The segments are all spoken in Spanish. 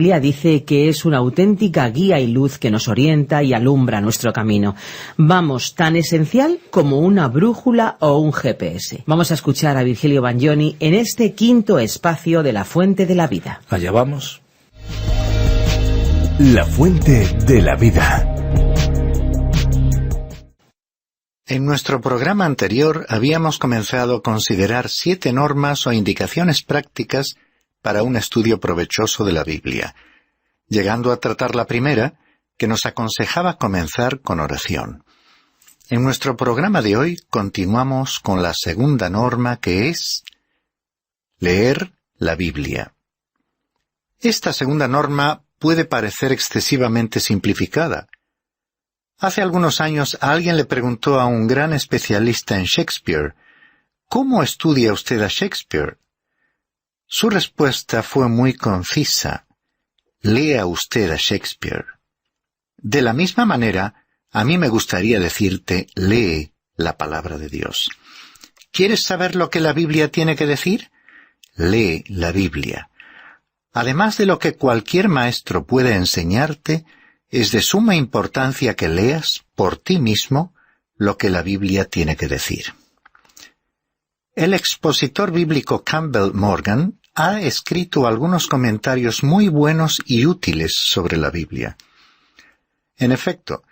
Biblia dice que es una auténtica guía y luz que nos orienta y alumbra nuestro camino. Vamos, tan esencial como una brújula o un GPS. Vamos a escuchar a Virgilio Bagnoni en este quinto espacio de La Fuente de la Vida. Allá vamos. La Fuente de la Vida. En nuestro programa anterior habíamos comenzado a considerar 7 normas o indicaciones prácticas para un estudio provechoso de la Biblia, llegando a tratar la primera, que nos aconsejaba comenzar con oración. En nuestro programa de hoy continuamos con la segunda norma, que es leer la Biblia. Esta segunda norma puede parecer excesivamente simplificada. Hace algunos años alguien le preguntó a un gran especialista en Shakespeare, ¿cómo estudia usted a Shakespeare? Su respuesta fue muy concisa: lea usted a Shakespeare. De la misma manera, a mí me gustaría decirte, lee la palabra de Dios. ¿Quieres saber lo que la Biblia tiene que decir? Lee la Biblia. Además de lo que cualquier maestro puede enseñarte, es de suma importancia que leas por ti mismo lo que la Biblia tiene que decir. El expositor bíblico Campbell Morgan ha escrito algunos comentarios muy buenos y útiles sobre la Biblia. En efecto,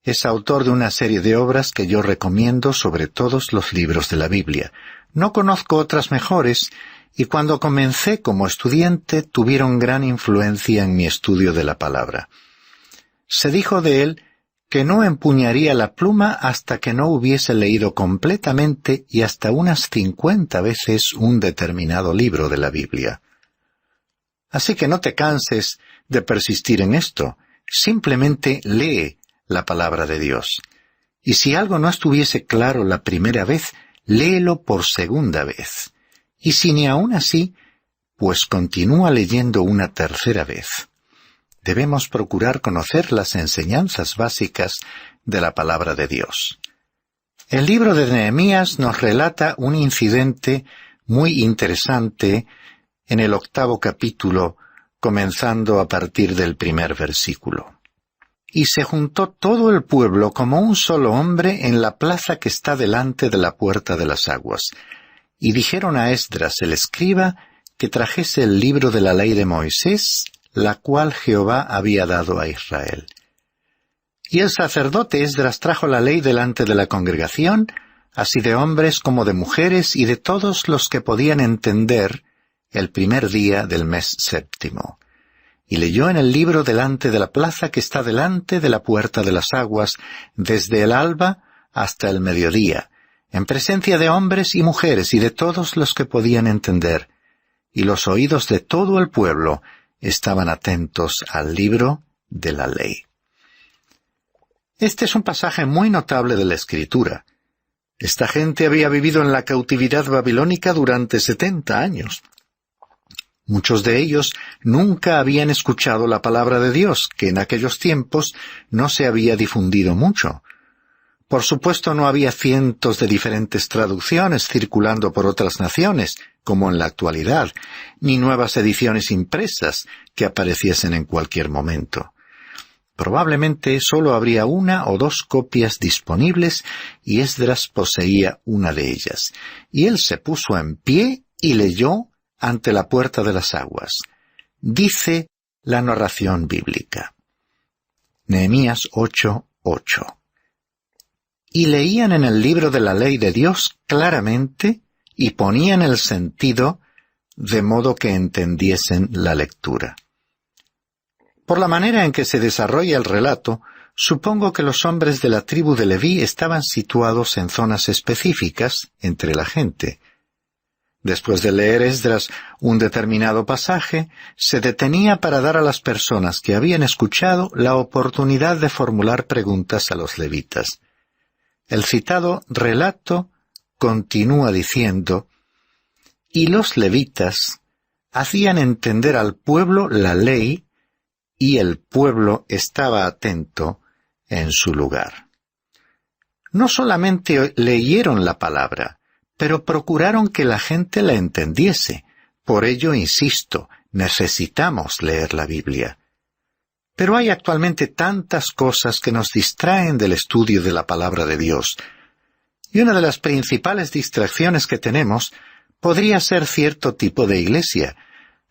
es autor de una serie de obras que yo recomiendo sobre todos los libros de la Biblia. No conozco otras mejores, y cuando comencé como estudiante tuvieron gran influencia en mi estudio de la palabra. Se dijo de él que no empuñaría la pluma hasta que no hubiese leído completamente y hasta unas 50 veces un determinado libro de la Biblia. Así que no te canses de persistir en esto. Simplemente lee la palabra de Dios. Y si algo no estuviese claro la primera vez, léelo por segunda vez. Y si ni aun así, pues continúa leyendo una tercera vez. Debemos procurar conocer las enseñanzas básicas de la palabra de Dios. El libro de Nehemías nos relata un incidente muy interesante en el 8º capítulo, comenzando a partir del primer versículo. Y se juntó todo el pueblo como un solo hombre en la plaza que está delante de la puerta de las aguas. Y dijeron a Esdras el escriba que trajese el libro de la ley de Moisés, la cual Jehová había dado a Israel. Y el sacerdote Esdras trajo la ley delante de la congregación, así de hombres como de mujeres y de todos los que podían entender, el primer día del mes 7. Y leyó en el libro delante de la plaza que está delante de la puerta de las aguas, desde el alba hasta el mediodía, en presencia de hombres y mujeres y de todos los que podían entender. Y los oídos de todo el pueblo estaban atentos al libro de la ley. Este es un pasaje muy notable de la Escritura. Esta gente había vivido en la cautividad babilónica durante 70 años. Muchos de ellos nunca habían escuchado la palabra de Dios, que en aquellos tiempos no se había difundido mucho. Por supuesto, no había cientos de diferentes traducciones circulando por otras naciones, como en la actualidad, ni nuevas ediciones impresas que apareciesen en cualquier momento. Probablemente solo habría 1 o 2 copias disponibles y Esdras poseía una de ellas. Y él se puso en pie y leyó ante la puerta de las aguas. Dice la narración bíblica. Nehemías 8:8. Y leían en el libro de la ley de Dios claramente y ponían el sentido de modo que entendiesen la lectura. Por la manera en que se desarrolla el relato, supongo que los hombres de la tribu de Leví estaban situados en zonas específicas entre la gente. Después de leer Esdras un determinado pasaje, se detenía para dar a las personas que habían escuchado la oportunidad de formular preguntas a los levitas. El citado relato continúa diciendo: y los levitas hacían entender al pueblo la ley, y el pueblo estaba atento en su lugar. No solamente leyeron la palabra, pero procuraron que la gente la entendiese. Por ello, insisto, Necesitamos leer la Biblia. Pero hay actualmente tantas cosas que nos distraen del estudio de la palabra de Dios. Y una de las principales distracciones que tenemos podría ser cierto tipo de iglesia.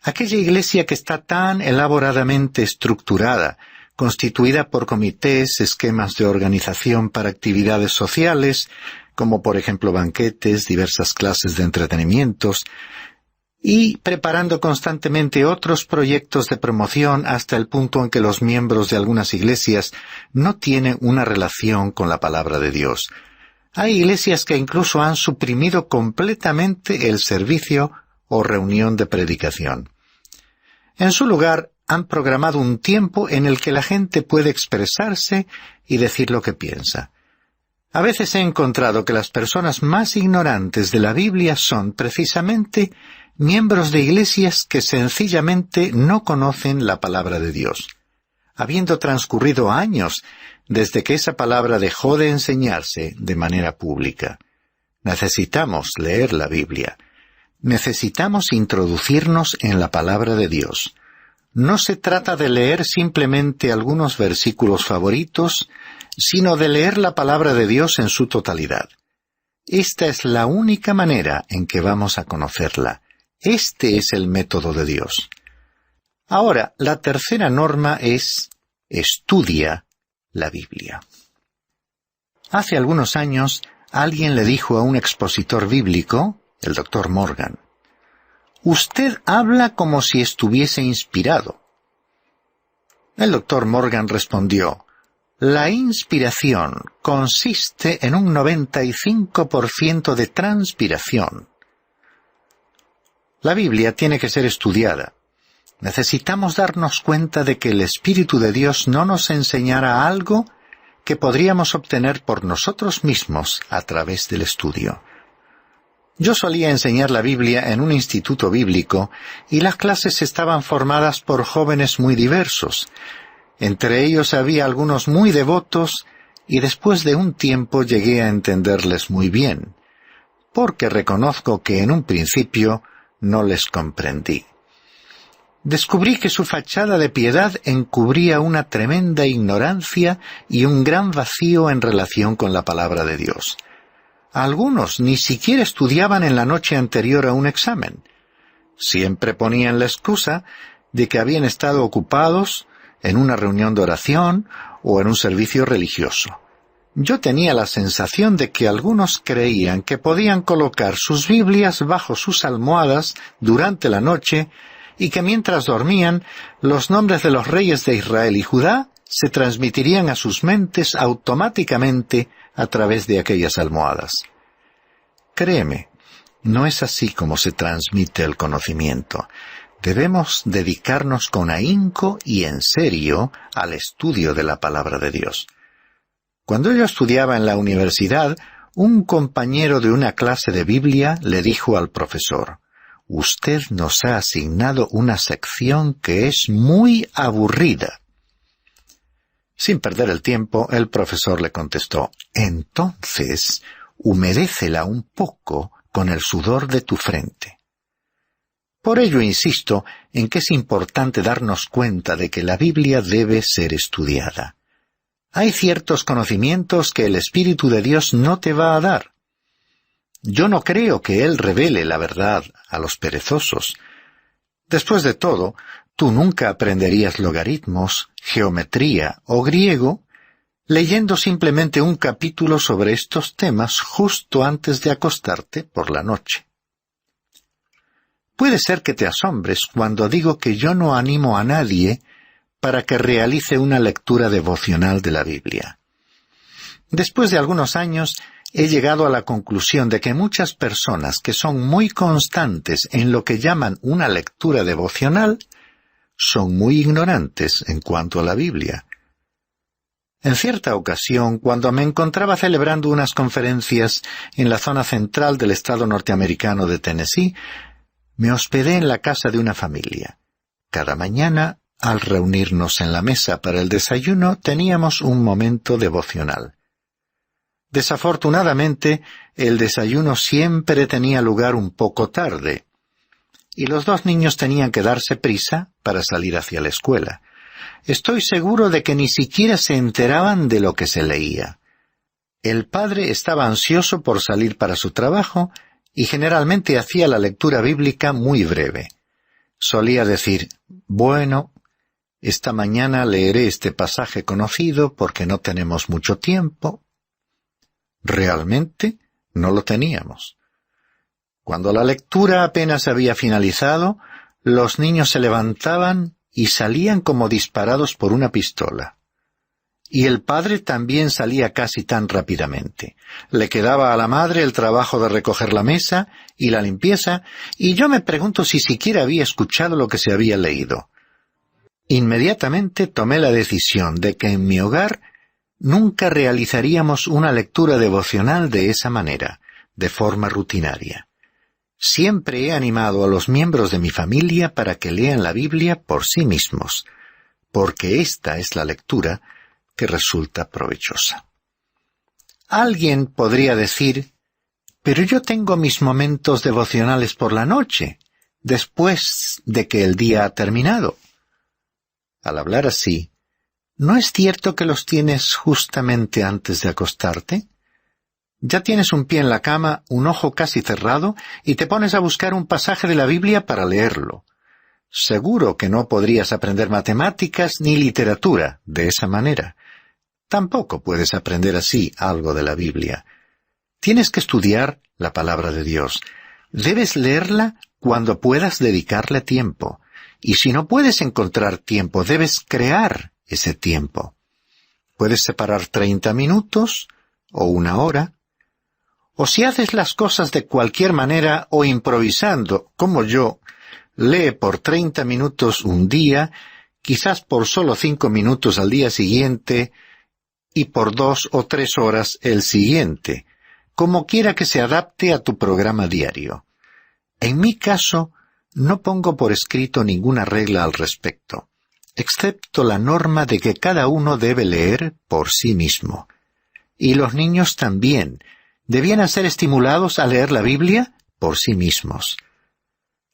Aquella iglesia que está tan elaboradamente estructurada, constituida por comités, esquemas de organización para actividades sociales, como por ejemplo banquetes, diversas clases de entretenimientos, y preparando constantemente otros proyectos de promoción hasta el punto en que los miembros de algunas iglesias no tienen una relación con la palabra de Dios. Hay iglesias que incluso han suprimido completamente el servicio o reunión de predicación. En su lugar, han programado un tiempo en el que la gente puede expresarse y decir lo que piensa. A veces he encontrado que las personas más ignorantes de la Biblia son precisamente miembros de iglesias que sencillamente no conocen la palabra de Dios. Habiendo transcurrido años desde que esa palabra dejó de enseñarse de manera pública. Necesitamos leer la Biblia. Necesitamos introducirnos en la palabra de Dios. No se trata de leer simplemente algunos versículos favoritos, sino de leer la palabra de Dios en su totalidad. Esta es la única manera en que vamos a conocerla. Este es el método de Dios. Ahora, la tercera norma es: estudia la Biblia. Hace algunos años, alguien le dijo a un expositor bíblico, el Dr. Morgan: «Usted habla como si estuviese inspirado». El Dr. Morgan respondió: «La inspiración consiste en un 95% de transpiración». La Biblia tiene que ser estudiada. Necesitamos darnos cuenta de que el Espíritu de Dios no nos enseñará algo que podríamos obtener por nosotros mismos a través del estudio. Yo solía enseñar la Biblia en un instituto bíblico y las clases estaban formadas por jóvenes muy diversos. Entre ellos había algunos muy devotos y después de un tiempo llegué a entenderles muy bien, porque reconozco que en un principio no les comprendí. Descubrí que su fachada de piedad encubría una tremenda ignorancia y un gran vacío en relación con la palabra de Dios. Algunos ni siquiera estudiaban en la noche anterior a un examen. Siempre ponían la excusa de que habían estado ocupados en una reunión de oración o en un servicio religioso. Yo tenía la sensación de que algunos creían que podían colocar sus Biblias bajo sus almohadas durante la noche y que mientras dormían, los nombres de los reyes de Israel y Judá se transmitirían a sus mentes automáticamente a través de aquellas almohadas. Créeme, no es así como se transmite el conocimiento. Debemos dedicarnos con ahínco y en serio al estudio de la palabra de Dios. Cuando yo estudiaba en la universidad, un compañero de una clase de Biblia le dijo al profesor: «Usted nos ha asignado una sección que es muy aburrida». Sin perder el tiempo, el profesor le contestó: «Entonces, humedécela un poco con el sudor de tu frente». Por ello insisto en que es importante darnos cuenta de que la Biblia debe ser estudiada. Hay ciertos conocimientos que el Espíritu de Dios no te va a dar. Yo no creo que Él revele la verdad a los perezosos. Después de todo, tú nunca aprenderías logaritmos, geometría o griego leyendo simplemente un capítulo sobre estos temas justo antes de acostarte por la noche. Puede ser que te asombres cuando digo que yo no animo a nadie para que realice una lectura devocional de la Biblia. Después de algunos años, he llegado a la conclusión de que muchas personas que son muy constantes en lo que llaman una lectura devocional son muy ignorantes en cuanto a la Biblia. En cierta ocasión, cuando me encontraba celebrando unas conferencias en la zona central del estado norteamericano de Tennessee, me hospedé en la casa de una familia. Cada mañana, al reunirnos en la mesa para el desayuno, teníamos un momento devocional. Desafortunadamente, el desayuno siempre tenía lugar un poco tarde. y los dos niños tenían que darse prisa para salir hacia la escuela. Estoy seguro de que ni siquiera se enteraban de lo que se leía. El padre estaba ansioso por salir para su trabajo y generalmente hacía la lectura bíblica muy breve. Solía decir: «Bueno, esta mañana leeré este pasaje conocido porque no tenemos mucho tiempo». Realmente no lo teníamos. Cuando la lectura apenas había finalizado, los niños se levantaban y salían como disparados por una pistola. Y el padre también salía casi tan rápidamente. Le quedaba a la madre el trabajo de recoger la mesa y la limpieza, y yo me pregunto si siquiera había escuchado lo que se había leído. Inmediatamente tomé la decisión de que en mi hogar nunca realizaríamos una lectura devocional de esa manera, de forma rutinaria. Siempre he animado a los miembros de mi familia para que lean la Biblia por sí mismos, porque esta es la lectura que resulta provechosa. Alguien podría decir: «Pero yo tengo mis momentos devocionales por la noche, después de que el día ha terminado». Al hablar así, ¿no es cierto que los tienes justamente antes de acostarte? Ya tienes un pie en la cama, un ojo casi cerrado, y te pones a buscar un pasaje de la Biblia para leerlo. Seguro que no podrías aprender matemáticas ni literatura de esa manera. Tampoco puedes aprender así algo de la Biblia. Tienes que estudiar la palabra de Dios. Debes leerla cuando puedas dedicarle tiempo. Y si no puedes encontrar tiempo, debes crear ese tiempo. Puedes separar 30 minutos o 1 hora. O si haces las cosas de cualquier manera o improvisando, como yo, lee por 30 minutos un día, quizás por solo 5 minutos al día siguiente, y por 2 o 3 horas el siguiente, como quiera que se adapte a tu programa diario. En mi caso, no pongo por escrito ninguna regla al respecto, excepto la norma de que cada uno debe leer por sí mismo. Y los niños también debían ser estimulados a leer la Biblia por sí mismos.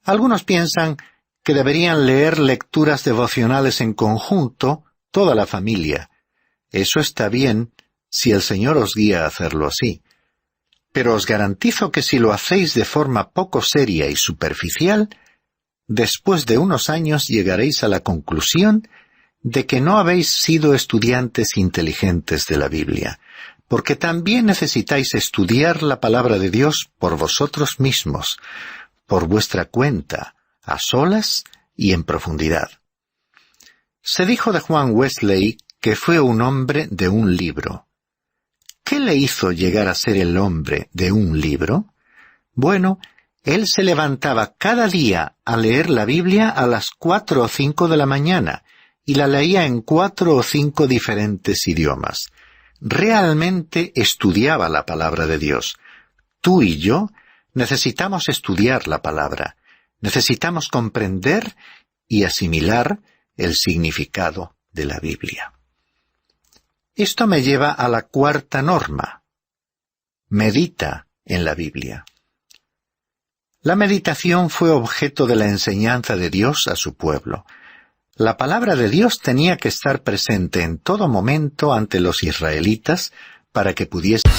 Algunos piensan que deberían leer lecturas devocionales en conjunto, toda la familia. Eso está bien si el Señor os guía a hacerlo así. Pero os garantizo que si lo hacéis de forma poco seria y superficial, después de unos años llegaréis a la conclusión de que no habéis sido estudiantes inteligentes de la Biblia, porque también necesitáis estudiar la palabra de Dios por vosotros mismos, por vuestra cuenta, a solas y en profundidad. Se dijo de Juan Wesley que fue un hombre de un libro. ¿Qué le hizo llegar a ser el hombre de un libro? Bueno, él se levantaba cada día a leer la Biblia a las 4 o 5 de la mañana, y la leía en 4 o 5 diferentes idiomas. Realmente estudiaba la palabra de Dios. Tú y yo necesitamos estudiar la palabra. Necesitamos comprender y asimilar el significado de la Biblia. Esto me lleva a la 4ª norma. Medita en la Biblia. La meditación fue objeto de la enseñanza de Dios a su pueblo. La palabra de Dios tenía que estar presente en todo momento ante los israelitas para que pudiesen